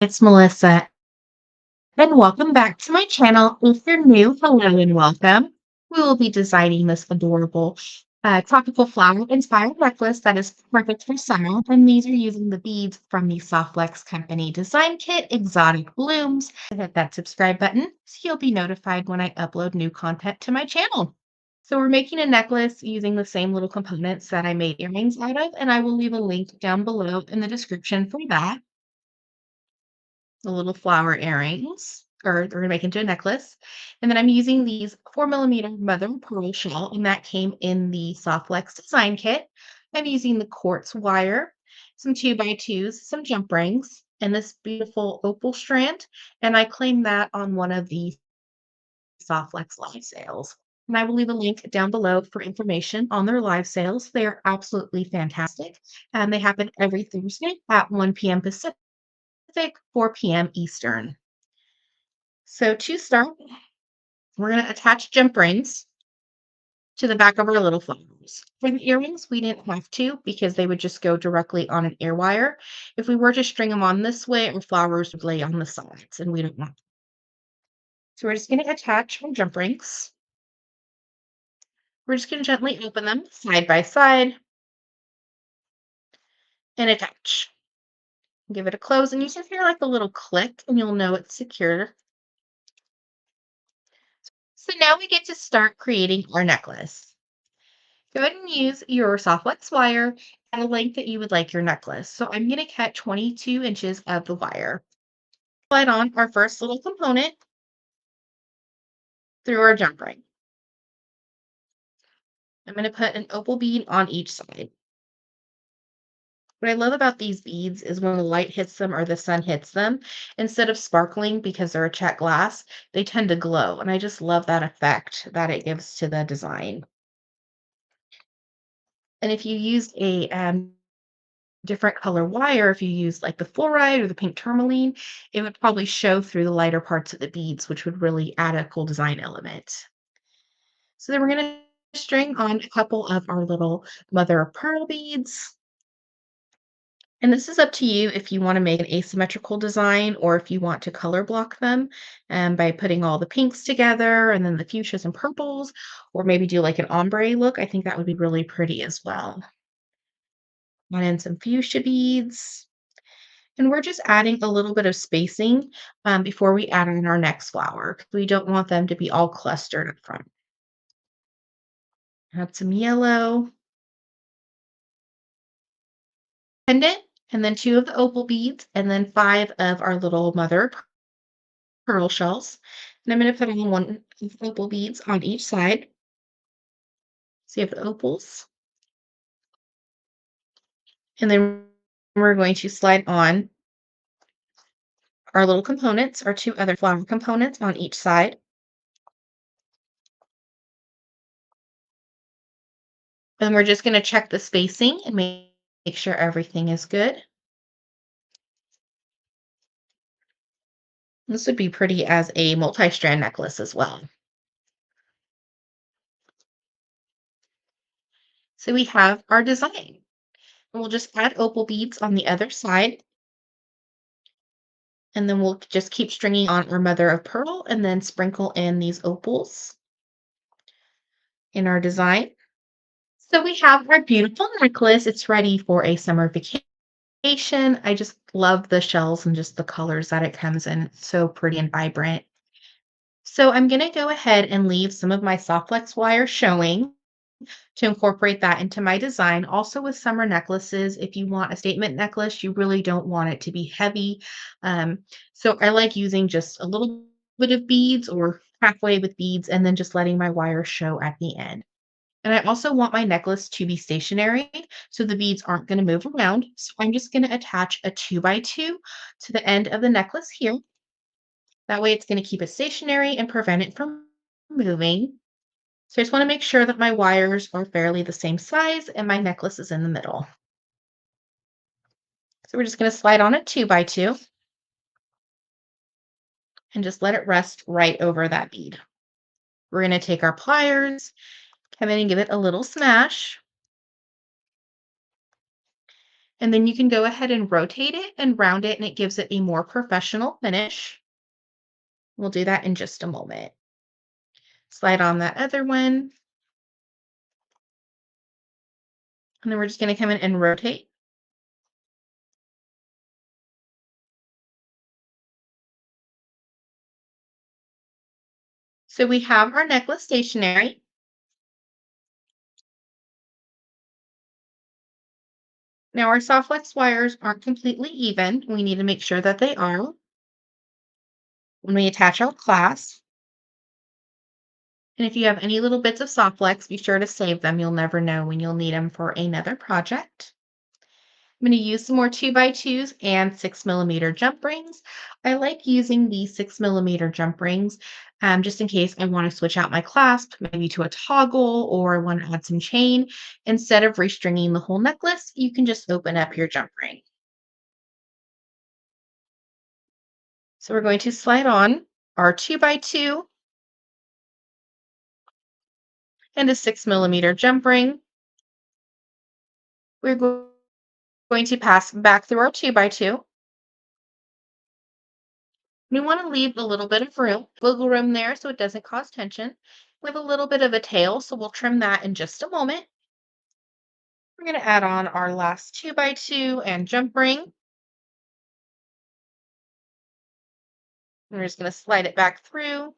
It's Melissa, and welcome back to my channel. If you're new, hello and welcome. We will be designing this adorable tropical flower inspired necklace that is perfect for summer. And these are using the beads from the Softlex Company Design Kit Exotic Blooms. Hit that subscribe button so you'll be notified when I upload new content to my channel. So we're making a necklace using the same little components that I made earrings out of, and I will leave a link down below in the description for that. The little flower earrings, or they're gonna make into a necklace. And then I'm using these 4mm mother of pearl shell, and that came in the Softlex design kit. I'm using the quartz wire, some 2x2s, some jump rings, and this beautiful opal strand. And I claimed that on one of the Softlex live sales. And I will leave a link down below for information on their live sales. They are absolutely fantastic. And they happen every Thursday at 1 p.m. Pacific. 4 p.m. Eastern. So to start, we're going to attach jump rings to the back of our little flowers. For the earrings, we didn't have to because they would just go directly on an ear wire. If we were to string them on this way, our flowers would lay on the sides, and we don't want that. So we're just going to attach our jump rings. We're just going to gently open them side by side and attach. Give it a close, and you can hear like a little click, and you'll know it's secure. So now we get to start creating our necklace. Go ahead and use your softflex wire at a length that you would like your necklace. So I'm going to cut 22 inches of the wire. Slide on our first little component through our jump ring. I'm going to put an opal bead on each side. What I love about these beads is when the light hits them or the sun hits them, instead of sparkling because they're a check glass, they tend to glow. And I just love that effect that it gives to the design. And if you used a different color wire, if you use like the fluoride or the pink tourmaline, it would probably show through the lighter parts of the beads, which would really add a cool design element. So then we're going to string on a couple of our little mother of pearl beads. And this is up to you if you want to make an asymmetrical design or if you want to color block them by putting all the pinks together and then the fuchsias and purples, or maybe do like an ombre look. I think that would be really pretty as well. Add in some fuchsia beads. And we're just adding a little bit of spacing before we add in our next flower. We don't want them to be all clustered up front. Add some yellow pendant, and then 2 of the opal beads, and then 5 of our little mother of pearl shells. And I'm going to put on 1 of the opal beads on each side. So you have the opals. And then we're going to slide on our little components, our 2 other flower components on each side. And we're just going to check the spacing and make sure everything is good. This would be pretty as a multi-strand necklace as well. So we have our design. And we'll just add opal beads on the other side. And then we'll just keep stringing on our mother of pearl and then sprinkle in these opals in our design. So we have our beautiful necklace. It's ready for a summer vacation. I just love the shells and just the colors that it comes in. It's so pretty and vibrant. So I'm going to go ahead and leave some of my Softflex wire showing to incorporate that into my design. Also with summer necklaces, if you want a statement necklace, you really don't want it to be heavy. So I like using just a little bit of beads or halfway with beads and then just letting my wire show at the end. And I also want my necklace to be stationary, so the beads aren't going to move around. So I'm just going to attach a 2x2 to the end of the necklace here. That way it's going to keep it stationary and prevent it from moving. So I just want to make sure that my wires are fairly the same size and my necklace is in the middle. So we're just going to slide on a 2x2 and just let it rest right over that bead. We're going to take our pliers, come in and give it a little smash. And then you can go ahead and rotate it and round it, and it gives it a more professional finish. We'll do that in just a moment. Slide on that other one, and then we're just going to come in and rotate. So we have our necklace stationary. Now our soft flex wires aren't completely even. We need to make sure that they are when we attach our clasp. And if you have any little bits of soft flex, be sure to save them. You'll never know when you'll need them for another project. I'm going to use some more 2x2s and 6mm jump rings. I like using the 6mm jump rings just in case I want to switch out my clasp, maybe to a toggle, or I want to add some chain. Instead of restringing the whole necklace, you can just open up your jump ring. So we're going to slide on our 2x2 and a 6mm jump ring. We're going to pass back through our 2x2. We want to leave a little bit of room, wiggle room there so it doesn't cause tension. We have a little bit of a tail, so we'll trim that in just a moment. We're going to add on our last 2x2 and jump ring. We're just going to slide it back through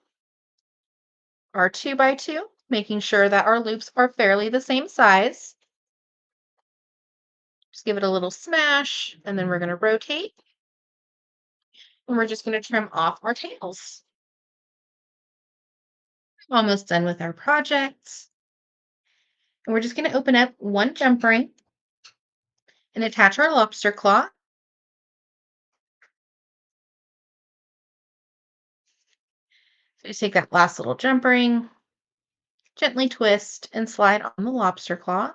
our 2x2, making sure that our loops are fairly the same size. Just give it a little smash, and then we're going to rotate. And we're just going to trim off our tails. Almost done with our projects. And we're just going to open up one jump ring and attach our lobster claw. So just take that last little jump ring, gently twist and slide on the lobster claw,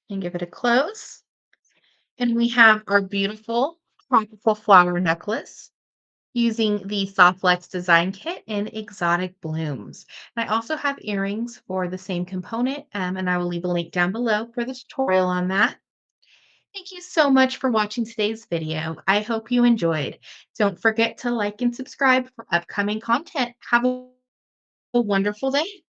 and give it a close. And we have our beautiful tropical flower necklace using the Soft Flex design kit in exotic blooms. And I also have earrings for the same component, and I will leave a link down below for the tutorial on that. Thank you so much for watching today's video. I hope you enjoyed. Don't forget to like and subscribe for upcoming content. Have a wonderful day.